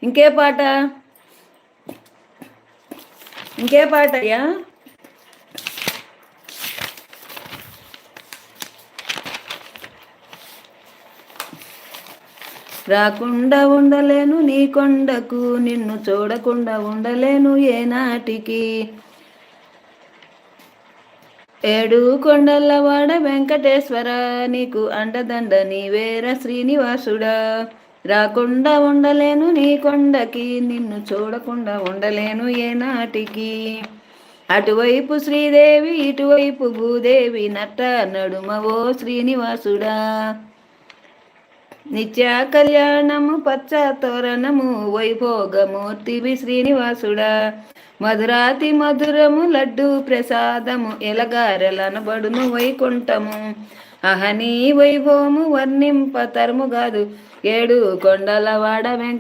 ఇంకే పాట ఇంకే పాట అయ్యా? రాకుండా ఉండలేను నీ కొండకు, నిన్ను చూడకుండా ఉండలేను ఏనాటికి. ఏడు కొండలవాడ వెంకటేశ్వర, నీకు అండదండ నీవేర శ్రీనివాసుడా. రాకుండా ఉండలేను నీ కొండకి, నిన్ను చూడకుండా ఉండలేను ఏనాటికి. అటువైపు శ్రీదేవి ఇటువైపు భూదేవి, నట్ట నడుమవో శ్రీనివాసుడా. నిత్య కళ్యాణము పచ్చ తోరణము, వైభోగమూర్తివి శ్రీనివాసుడా. మధురాతి మధురము లడ్డు ప్రసాదము, ఎలగారెలనబడును వైకుంఠము. అహనీ వైభవము వర్ణింప తరము కాదు, ఏడు కొండలవాడ వెంక